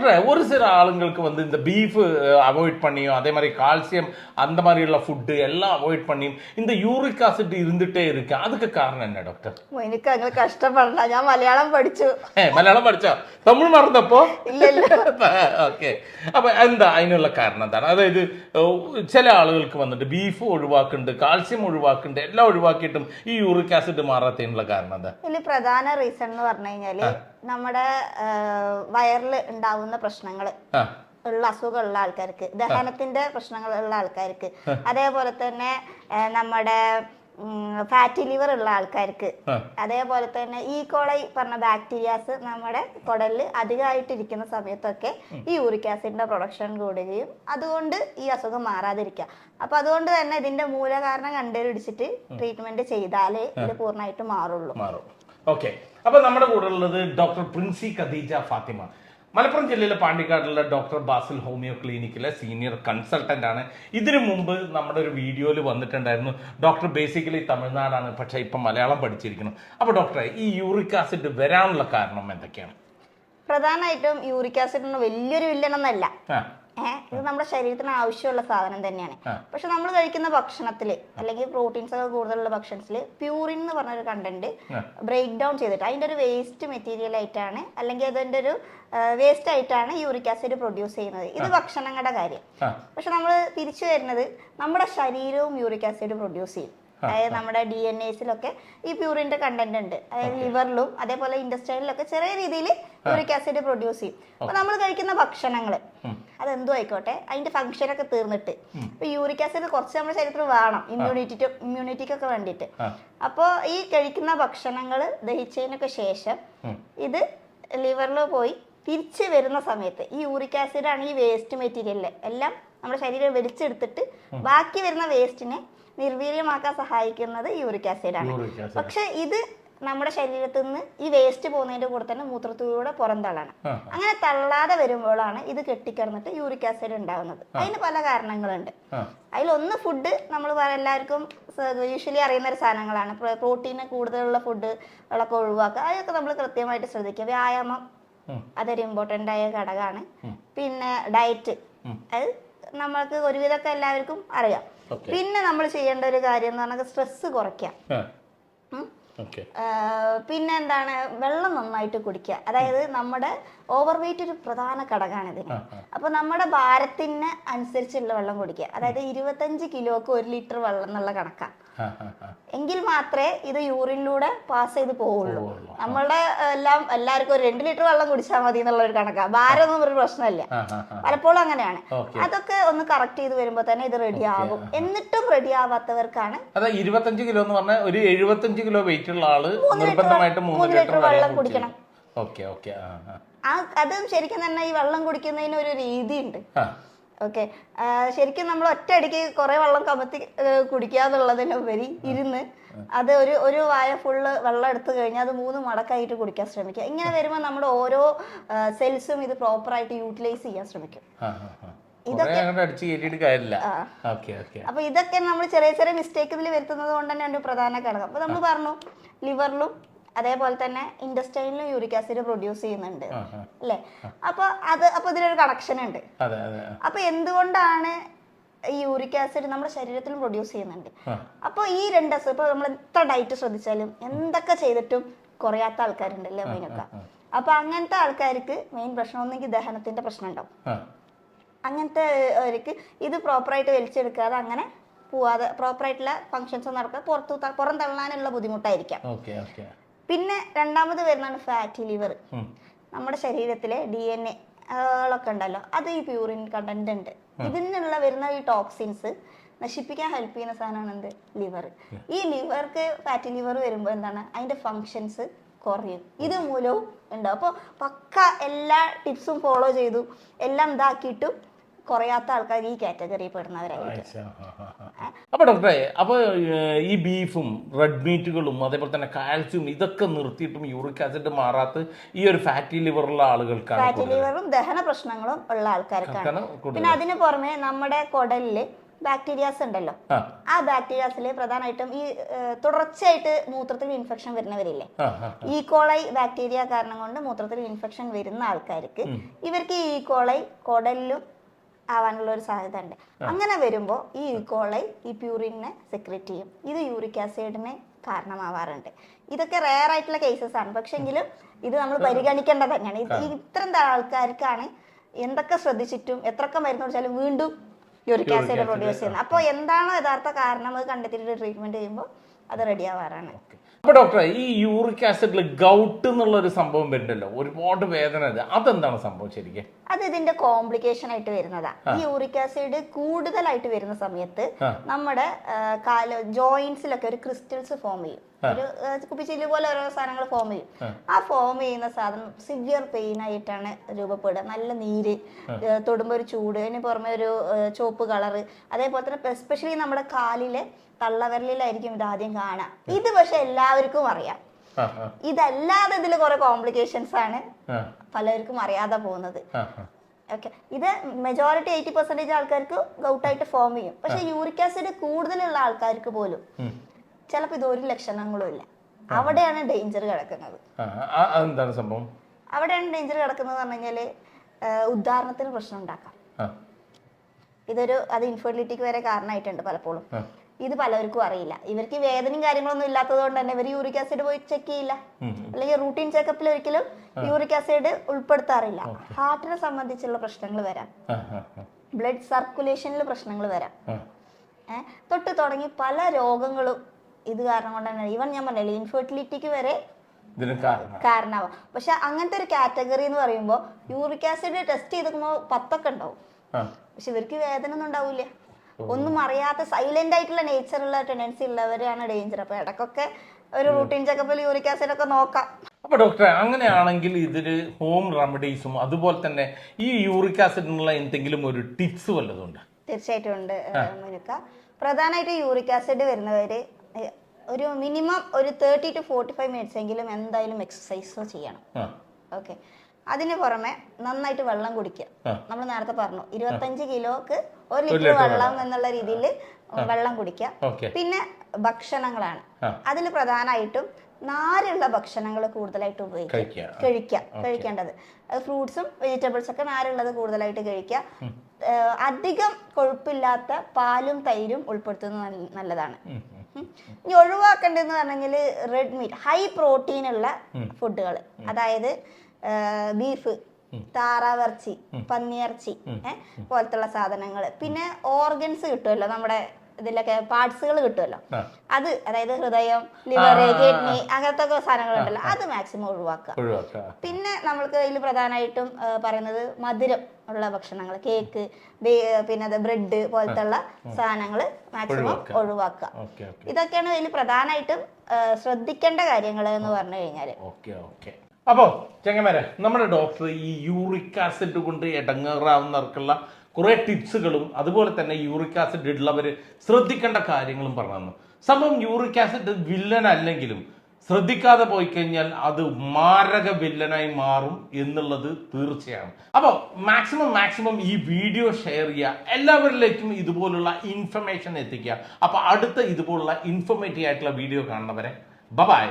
Doctor ஒரு சில ஆளுங்களுக்கு வந்து இந்த பீஃப் அவாய்ட் பண்ணியும் அதே மாதிரி கால்சியம் அந்த மாதிரி உள்ள ஃபுட்டு எல்லாம் அவாய்ட் பண்ணியும் இந்த யூரிக் ஆசிட் இருந்துட்டே இருக்கு. அதுக்கு காரணம் என்ன டாக்டர்? എനിക്ക് അങ്ങനെ കഷ്ടപ്പെടണ്ട, ഞാൻ മലയാളം പഠിച്ചു. മലയാളം പഠിച്ചോ? തമിഴ് മറന്നപ്പോ? ഇല്ല ഇല്ല. ഓക്കെ. അപ്പൊ എന്താ അതിനുള്ള കാരണം എന്താണ്? അതായത് ചില ആളുകൾക്ക് വന്നിട്ട് ബീഫ് ഒഴിവാക്കുന്നുണ്ട്, കാൽസ്യം ഒഴിവാക്കുന്നുണ്ട്, എല്ലാം ഒഴിവാക്കിയിട്ടും ഈ യൂറിക് ആസിഡ് മാറാത്തതിനുള്ള കാരണം എന്താ? ഇതിൽ പ്രധാന റീസൺ എന്ന് പറഞ്ഞു കഴിഞ്ഞാല് നമ്മുടെ വയറിൽ ഉണ്ടാവുന്ന പ്രശ്നങ്ങൾ ഉള്ള അസുഖമുള്ള ആൾക്കാർക്ക്, ദഹനത്തിന്റെ പ്രശ്നങ്ങളുള്ള ആൾക്കാർക്ക്, അതേപോലെ തന്നെ നമ്മുടെ ഫാറ്റി ലിവർ ഉള്ള ആൾക്കാർക്ക്, അതേപോലെ തന്നെ ഈ കോളൈ പറഞ്ഞ ബാക്ടീരിയാസ് നമ്മുടെ കുടലിൽ അധികമായിട്ടിരിക്കുന്ന സമയത്തൊക്കെ ഈ യൂറിക് ആസിഡിന്റെ പ്രൊഡക്ഷൻ കൂടുകയും അതുകൊണ്ട് ഈ അസുഖം മാറാതിരിക്കുക. അപ്പൊ അതുകൊണ്ട് തന്നെ ഇതിന്റെ മൂലകാരണം കണ്ടുപിടിച്ചിട്ട് ട്രീറ്റ്മെന്റ് ചെയ്താലേ ഇത് പൂർണ്ണമായിട്ട് മാറുള്ളൂ. ഓക്കെ. അപ്പൊ നമ്മുടെ കൂടെ ഉള്ളത് ഡോക്ടർ പ്രിൻസി ഖദീജ ഫാത്തിമ, മലപ്പുറം ജില്ലയിലെ പാണ്ടിക്കാടുള്ള ഡോക്ടർ ബാസിൽ ഹോമിയോ ക്ലിനിക്കിലെ സീനിയർ കൺസൾട്ടന്റ് ആണ്. ഇതിനു മുമ്പ് നമ്മുടെ ഒരു വീഡിയോയിൽ വന്നിട്ടുണ്ടായിരുന്നു. ഡോക്ടർ ബേസിക്കലി തമിഴ്നാടാണ്, പക്ഷെ ഇപ്പം മലയാളം പഠിച്ചിരിക്കുന്നു. അപ്പൊ ഡോക്ടറെ, ഈ യൂറിക് ആസിഡ് വരാനുള്ള കാരണം എന്തൊക്കെയാണ്? പ്രധാനമായിട്ടും യൂറിക് ആസിഡ് വലിയൊരു വില്ലനൊന്നല്ല. ഇത് നമ്മുടെ ശരീരത്തിന് ആവശ്യമുള്ള സാധനം തന്നെയാണ്. പക്ഷെ നമ്മൾ കഴിക്കുന്ന ഭക്ഷണത്തില് അല്ലെങ്കിൽ പ്രോട്ടീൻസ് ഒക്കെ കൂടുതലുള്ള ഭക്ഷണത്തില് പ്യൂറിൻ എന്ന് പറഞ്ഞൊരു കണ്ടന്റ് ബ്രേക്ക് ഡൗൺ ചെയ്തിട്ട് അതിന്റെ ഒരു വേസ്റ്റ് മെറ്റീരിയൽ ആയിട്ടാണ് അല്ലെങ്കിൽ അതിന്റെ ഒരു വേസ്റ്റ് ആയിട്ടാണ് യൂറിക് ആസിഡ് പ്രൊഡ്യൂസ് ചെയ്യുന്നത്. ഇത് ഭക്ഷണങ്ങളുടെ കാര്യം. പക്ഷെ നമ്മൾ തിരിച്ചു വരുന്നത് നമ്മുടെ ശരീരവും യൂറിക് ആസിഡ് പ്രൊഡ്യൂസ് ചെയ്യും. അതായത് നമ്മുടെ DNA-സിലൊക്കെ ഈ പ്യൂറിന്റെ കണ്ടന്റ് ഉണ്ട്. അതായത് ലിവറിലും അതേപോലെ ഇൻഡസ്ട്രൈനിലൊക്കെ ചെറിയ രീതിയിൽ യൂറിക് ആസിഡ് പ്രൊഡ്യൂസ് ചെയ്യും. അപ്പൊ നമ്മൾ കഴിക്കുന്ന ഭക്ഷണങ്ങൾ അതെന്തോ ആയിക്കോട്ടെ, അതിന്റെ ഫംഗ്ഷനൊക്കെ തീർന്നിട്ട് ഇപ്പൊ യൂറിക് ആസിഡ് കുറച്ച് നമ്മുടെ ശരീരത്തിൽ വേണം ഇമ്മ്യൂണിറ്റിക്കൊക്കെ വേണ്ടിയിട്ട്. അപ്പോൾ ഈ കഴിക്കുന്ന ഭക്ഷണങ്ങൾ ദഹിച്ചതിനൊക്കെ ശേഷം ഇത് ലിവറിൽ പോയി തിരിച്ച് വരുന്ന സമയത്ത് ഈ യൂറിക് ആസിഡ് ആണ് ഈ വേസ്റ്റ് മെറ്റീരിയൽ എല്ലാം നമ്മുടെ ശരീരം വലിച്ചെടുത്തിട്ട് ബാക്കി വരുന്ന വേസ്റ്റിനെ നിർവീര്യമാക്കാൻ സഹായിക്കുന്നത് യൂറിക് ആസിഡ് ആണ്. പക്ഷെ ഇത് നമ്മുടെ ശരീരത്തിൽ നിന്ന് ഈ വേസ്റ്റ് പോകുന്നതിന്റെ കൂടെ തന്നെ മൂത്രത്തിലൂടെ പുറന്തള്ളണം. അങ്ങനെ തള്ളാതെ വരുമ്പോഴാണ് ഇത് കെട്ടിക്കിടന്നിട്ട് യൂറിക് ആസിഡ് ഉണ്ടാകുന്നത്. അതിന് പല കാരണങ്ങളുണ്ട്. അതിലൊന്ന് ഫുഡ്, നമ്മൾ എല്ലാവർക്കും യൂഷ്വലി അറിയുന്ന ഒരു സാധനങ്ങളാണ്. പ്രോട്ടീന് കൂടുതലുള്ള ഫുഡുകളൊക്കെ ഒഴിവാക്കുക. അതൊക്കെ നമ്മൾ കൃത്യമായിട്ട് ശ്രദ്ധിക്കുക. വ്യായാമം അതൊരു ഇമ്പോർട്ടൻ്റ് ആയ ഘടകമാണ്. പിന്നെ ഡയറ്റ്, അത് നമ്മൾക്ക് ഒരുവിധമൊക്കെ എല്ലാവർക്കും അറിയാം. പിന്നെ നമ്മൾ ചെയ്യേണ്ട ഒരു കാര്യം എന്ന് പറഞ്ഞാൽ സ്ട്രെസ് കുറയ്ക്കാം. പിന്നെ എന്താണ്, വെള്ളം നന്നായിട്ട് കുടിക്കുക. അതായത് നമ്മുടെ ഓവർ വെയിറ്റ് ഒരു പ്രധാന ഘടകമാണ് ഇതിന്. അപ്പൊ നമ്മുടെ ഭാരത്തിന് അനുസരിച്ചുള്ള വെള്ളം കുടിക്കുക. അതായത് 25 കിലോക്ക് 1 ലിറ്റർ വെള്ളം എന്നുള്ള കണക്കാണ്. എങ്കിൽ മാത്രമേ ഇത് യൂറിനിലൂടെ പാസ് ചെയ്ത് പോവുള്ളൂ. നമ്മളുടെ എല്ലാവർക്കും ഒരു 2 ലിറ്റർ വെള്ളം കുടിച്ചാൽ മതി എന്നുള്ള ഒരു കണക്കാണ്. ഭാരമൊന്നും ഒരു പ്രശ്നമില്ല. പലപ്പോഴും അങ്ങനെയാണ്. അതൊക്കെ ഒന്ന് കറക്റ്റ് ചെയ്ത് വരുമ്പോ തന്നെ ഇത് റെഡി ആകും. എന്നിട്ടും റെഡി ആവാത്തവർക്കാണ് 25 കിലോ എന്ന് പറഞ്ഞാൽ ഒരു 75 കിലോ വെയിറ്റ് ഉള്ള ആള് നിർബന്ധമായിട്ട് 3 ലിറ്റർ വെള്ളം കുടിക്കണം. അതും ശരിക്കും തന്നെ ഈ വെള്ളം കുടിക്കുന്നതിന് ഒരു രീതിയുണ്ട്. ഓക്കെ, ശരിക്കും നമ്മൾ ഒറ്റയടിക്ക് കുറെ വെള്ളം കമത്തി കുടിക്കുക എന്നുള്ളതിനുപരി ഇരുന്ന് അത് ഒരു വായ ഫുള്ള് വെള്ളം എടുത്തു കഴിഞ്ഞാൽ അത് 3 മടക്കായിട്ട് കുടിക്കാൻ ശ്രമിക്കുക. ഇങ്ങനെ വരുമ്പോൾ നമ്മുടെ ഓരോ സെൽസും ഇത് പ്രോപ്പറായിട്ട് യൂട്ടിലൈസ് ചെയ്യാൻ ശ്രമിക്കും. അപ്പൊ ഇതൊക്കെ നമ്മൾ ചെറിയ ചെറിയ മിസ്റ്റേക്ക് ഇതിൽ വരുത്തുന്നത് കൊണ്ട് തന്നെ ഒരു പ്രധാന ഘടകം. അപ്പൊ നമ്മൾ പറഞ്ഞു ലിവറിലും അതേപോലെ തന്നെ ഇൻഡസ്റ്റൈനിലും യൂറിക് ആസിഡ് പ്രൊഡ്യൂസ് ചെയ്യുന്നുണ്ട് അല്ലെ. അപ്പൊ ഇതിലൊരു കണക്ഷൻ ഉണ്ട്. അപ്പൊ എന്തുകൊണ്ടാണ് ഈ യൂറിക് ആസിഡ് നമ്മുടെ ശരീരത്തിലും പ്രൊഡ്യൂസ് ചെയ്യുന്നുണ്ട്? അപ്പൊ ഈ രണ്ട് അസുഖം, ഇപ്പൊ നമ്മൾ എത്ര ഡയറ്റ് ശ്രദ്ധിച്ചാലും എന്തൊക്കെ ചെയ്തിട്ടും കുറയാത്ത ആൾക്കാരുണ്ടല്ലേ മെയിനൊക്കെ. അപ്പൊ അങ്ങനത്തെ ആൾക്കാർക്ക് മെയിൻ പ്രശ്നം ഒന്നെങ്കിൽ ദഹനത്തിന്റെ പ്രശ്നം ഉണ്ടാവും. അങ്ങനത്തെ ഇത് പ്രോപ്പറായിട്ട് വലിച്ചെടുക്കാതെ അങ്ങനെ പോവാതെ പ്രോപ്പറായിട്ടുള്ള ഫങ്ഷൻസ് നടക്കാതെ പുറം തള്ളാനുള്ള ബുദ്ധിമുട്ടായിരിക്കാം. പിന്നെ രണ്ടാമത് വരുന്നതാണ് ഫാറ്റി ലിവർ. നമ്മുടെ ശരീരത്തിലെ DNA കളൊക്കെ ഉണ്ടല്ലോ, അത് ഈ പ്യൂറിൻ കണ്ടന്റ് ഉണ്ട്. ഇതിനുള്ള വരുന്ന ഈ ടോക്സിൻസ് നശിപ്പിക്കാൻ ഹെൽപ്പ് ചെയ്യുന്ന സാധനമാണ് എന്ത്, ലിവർ. ഈ ലിവർക്ക് ഫാറ്റി ലിവർ വരുമ്പോൾ എന്താണ്, അതിന്റെ ഫങ്ഷൻസ് കുറയും. ഇത് മൂലവും ഉണ്ടാവും. അപ്പോൾ പക്ക എല്ലാ ടിപ്സും ഫോളോ ചെയ്തു എല്ലാം ഇതാക്കിയിട്ടും കുറയാത്ത ആൾക്കാർ ഈ കാറ്റഗറി പെടുന്നവരായിരിക്കും. അപ്പൊ ഡോക്ടറെ, അപ്പൊ ഈ ബീഫും റെഡ് മീറ്റുകളും അതേപോലെ തന്നെ കാൽസ്യം ഇതൊക്കെ നിർത്തിയിട്ടും യൂറിക് ആസിഡ് മാറാത്ത ഈ ഒരു ഫാറ്റി ലിവറുള്ള ആളുകൾക്കാണ്, ഫാറ്റി ലിവറും ദഹന പ്രശ്നങ്ങളും ഉള്ള ആൾക്കാർക്കാണ്. പിന്നെ അതിന് പുറമെ നമ്മുടെ കുടലില് ബാക്ടീരിയാസ് ഉണ്ടല്ലോ, ആ ബാക്ടീരിയാസിൽ പ്രധാനമായിട്ടും ഈ തുടർച്ചയായിട്ട് മൂത്രത്തിൽ ഇൻഫെക്ഷൻ വരുന്നവരില്ലേ, ഈക്കോളൈ ബാക്ടീരിയ കാരണം കൊണ്ട് മൂത്രത്തിൽ ഇൻഫെക്ഷൻ വരുന്ന ആൾക്കാർക്ക് ഇവർക്ക് ഈ ഈക്കോളൈ കുടലിലും ആവാനുള്ള ഒരു സാധ്യത ഉണ്ട്. അങ്ങനെ വരുമ്പോൾ ഈ ഈക്കോളൈ ഈ പ്യൂറിനെ സെക്രേറ്റ് ചെയ്യും. ഇത് യൂറിക് ആസിഡിന് കാരണമാവാറുണ്ട്. ഇതൊക്കെ റെയർ ആയിട്ടുള്ള കേസസ് ആണ്, പക്ഷെ എങ്കിലും ഇത് നമ്മൾ പരിഗണിക്കേണ്ടത് തന്നെയാണ്. ഇത്തരം ആൾക്കാർക്കാണ് എന്തൊക്കെ ശ്രദ്ധിച്ചിട്ടും എത്രയൊക്കെ മരുന്ന് കുടിച്ചാലും വീണ്ടും യൂറിക് ആസിഡ് പ്രൊഡ്യൂസ് ചെയ്യുന്നത്. അപ്പോൾ എന്താണോ യഥാർത്ഥ കാരണം അത് കണ്ടെത്തിയിട്ട് ട്രീറ്റ്മെന്റ് ചെയ്യുമ്പോൾ അത് റെഡി ആവാറാണ്. അപ്പൊ ഡോക്ടറെ, ഈ യൂറിക് ആസിഡിൽ ഗൗട്ട് എന്നുള്ള ഒരു സംഭവം വരുന്നുണ്ടല്ലോ, ഒരുപാട് വേദന, അതെന്താണ് സംഭവം ശരിക്കും? അത് ഇതിന്റെ കോംപ്ലിക്കേഷൻ ആയിട്ട് വരുന്നതാ. ഈ യൂറിക് ആസിഡ് കൂടുതലായിട്ട് വരുന്ന സമയത്ത് നമ്മുടെ ജോയിന്റ്സിലൊക്കെ ഒരു ക്രിസ്റ്റൽസ് ഫോം ചെയ്യും, ഒരു കുപ്പിച്ചില്ല് പോലെ ഓരോ സാധനങ്ങൾ ഫോം ചെയ്യും. ആ ഫോം ചെയ്യുന്ന സാധനം സിവിയർ പെയിൻ ആയിട്ടാണ് രൂപപ്പെടുക. നല്ല നീര്, തൊടുമ്പോ ഒരു ചൂട്, അതിന് പുറമെ ഒരു ചുവപ്പ് കളറ്, അതേപോലെ തന്നെ എസ്പെഷ്യലി നമ്മുടെ കാലിലെ തള്ളവിരലിലായിരിക്കും ഇത് ആദ്യം കാണാം. ഇത് പക്ഷെ എല്ലാവർക്കും അറിയാം. ഇതല്ലാതെ ഇതിൽ കുറെ കോംപ്ലിക്കേഷൻസ് ആണ് പലർക്കും അറിയാതെ പോകുന്നത്. ഓക്കെ, ഇത് മെജോറിറ്റി 80% ആൾക്കാർക്ക് ഗൗട്ടായിട്ട് ഫോം ചെയ്യും. പക്ഷെ യൂറിക് ആസിഡ് കൂടുതലുള്ള ആൾക്കാർക്ക് പോലും ചിലപ്പോൾ ഇത് ഒരു ലക്ഷണങ്ങളും ഇല്ല. അവിടെയാണ് ഡേഞ്ചർ കിടക്കുന്നത്. എന്താണ് സംഭവം? അവിടെയാണ് ഡേഞ്ചർ കിടക്കുന്നത് പറഞ്ഞു കഴിഞ്ഞാല് ഉദാഹരണത്തിന് പ്രശ്നം ഉണ്ടാക്കാം. അത് ഇൻഫെർട്ടിലിറ്റിക്ക് വരെ കാരണമായിട്ടുണ്ട് പലപ്പോഴും. ഇത് പലർക്കും അറിയില്ല. ഇവർക്ക് വേദനയും കാര്യങ്ങളൊന്നും ഇല്ലാത്തത് കൊണ്ട് തന്നെ ഇവർ യൂറിക് ആസിഡ് പോയി ചെക്ക് ചെയ്യില്ല, അല്ലെങ്കിൽ റൂട്ടീൻ ചെക്കപ്പിൽ ഒരിക്കലും യൂറിക് ആസിഡ് ഉൾപ്പെടുത്താറില്ല. ഹാർട്ടിനെ സംബന്ധിച്ചുള്ള പ്രശ്നങ്ങൾ വരാം, ബ്ലഡ് സർക്കുലേഷനിൽ പ്രശ്നങ്ങൾ വരാം, തൊട്ട് തുടങ്ങി പല രോഗങ്ങളും ഇത് കാരണം കൊണ്ട് തന്നെ. ഈവൻ ഞാൻ പറഞ്ഞില്ലേ, ഇൻഫെർട്ടിലിറ്റിക്ക് വരെ കാരണമാവാം. പക്ഷെ അങ്ങനത്തെ ഒരു കാറ്റഗറി എന്ന് പറയുമ്പോൾ യൂറിക് ആസിഡ് ടെസ്റ്റ് ചെയ്തുമ്പോൾ 10 ഉണ്ടാവും, പക്ഷെ ഇവർക്ക് വേദന ഒന്നും ഉണ്ടാവില്ല. ഒന്നും അറിയാത്ത സൈലന്റ് ആയിട്ടുള്ള നേച്ചറുള്ള ടെൻഡൻസി ഉള്ളവരാണ് ഡേഞ്ചർ. അപ്പൊ ഇടക്കൊക്കെ ഒരു റൂട്ടീൻ ചെക്കപ്പിൽ യൂറിക് ആസിഡ് ഒക്കെ നോക്കാം. അപ്പൊ ഡോക്ടറെ, അങ്ങനെയാണെങ്കിൽ ഇതില് ഹോം റെമഡീസും അതുപോലെ തന്നെ ഈ യൂറിക് ആസിഡിനുള്ള എന്തെങ്കിലും ഒരു ടിപ്സ് വല്ലതും ഉണ്ട്? തീർച്ചയായിട്ടും ഉണ്ട് മുനുക്ക. പ്രധാനമായിട്ട് യൂറിക് ആസിഡ് വരുന്നവര് ഒരു മിനിമം ഒരു 30 to 45 മിനിറ്റ്സ് എങ്കിലും എന്തായാലും എക്സസൈസ് ചെയ്യണം. ഓക്കെ, അതിന് പുറമെ നന്നായിട്ട് വെള്ളം കുടിക്കുക. നമ്മൾ നേരത്തെ പറഞ്ഞു 25 കിലോക്ക് 1 ലിറ്റർ വെള്ളം എന്നുള്ള രീതിയിൽ വെള്ളം കുടിക്കുക. പിന്നെ ഭക്ഷണങ്ങളാണ്, അതിൽ പ്രധാനമായിട്ടും നാരുള്ള ഭക്ഷണങ്ങൾ കൂടുതലായിട്ട് കഴിക്കേണ്ടത്. ഫ്രൂട്ട്സും വെജിറ്റബിൾസ് ഒക്കെ നാരുള്ളത് കൂടുതലായിട്ട് കഴിക്കുക. അധികം കൊഴുപ്പില്ലാത്ത പാലും തൈരും ഉൾപ്പെടുത്തുന്നത് നല്ലതാണ്. ഇനി ഒഴിവാക്കേണ്ടതെന്ന് പറഞ്ഞെങ്കിൽ റെഡ് മീറ്റ്, ഹൈ പ്രോട്ടീൻ ഉള്ള ഫുഡുകൾ, അതായത് ബീഫ്, താറാവിറച്ചി, പന്നിയിറച്ചി പോലത്തുള്ള സാധനങ്ങൾ. പിന്നെ ഓർഗൻസ് കിട്ടുമല്ലോ, നമ്മുടെ ഇതിലൊക്കെ പാർട്സുകൾ കിട്ടുമല്ലോ, അത് അതായത് ഹൃദയം, ലിവർ, കിഡ്നി, അങ്ങനത്തെ സാധനങ്ങൾ ഉണ്ടല്ലോ, അത് മാക്സിമം ഒഴിവാക്കുക. പിന്നെ നമ്മൾക്ക് ഇതിൽ പ്രധാനമായിട്ടും പറയുന്നത് മധുരം ഉള്ള ഭക്ഷണങ്ങൾ, കേക്ക്, പിന്നെ അത് ബ്രെഡ് പോലത്തുള്ള സാധനങ്ങൾ മാക്സിമം ഒഴിവാക്കുക. ഇതൊക്കെയാണ് ഇതിൽ പ്രധാനമായിട്ടും ശ്രദ്ധിക്കേണ്ട കാര്യങ്ങൾ എന്ന് പറഞ്ഞു കഴിഞ്ഞാല്. അപ്പോൾ ചെങ്ങന്മാരെ, നമ്മുടെ ഡോക്ടർ ഈ യൂറിക് ആസിഡ് കൊണ്ട് ഇടങ്ങേറാവുന്നവർക്കുള്ള കുറേ ടിപ്സുകളും അതുപോലെ തന്നെ യൂറിക് ആസിഡ് ഉള്ളവർ ശ്രദ്ധിക്കേണ്ട കാര്യങ്ങളും പറഞ്ഞു. സംഭവം യൂറിക് ആസിഡ് വില്ലൻ അല്ലെങ്കിലും ശ്രദ്ധിക്കാതെ പോയി കഴിഞ്ഞാൽ അത് മാരക വില്ലനായി മാറും എന്നുള്ളത് തീർച്ചയാണ്. അപ്പോൾ മാക്സിമം ഈ വീഡിയോ ഷെയർ ചെയ്യുക, എല്ലാവരിലേക്കും ഇതുപോലുള്ള ഇൻഫർമേഷൻ എത്തിക്കുക. അപ്പോൾ അടുത്ത ഇതുപോലുള്ള ഇൻഫോർമേറ്റീവ് ആയിട്ടുള്ള വീഡിയോ കാണുന്നവരെ ബൈ.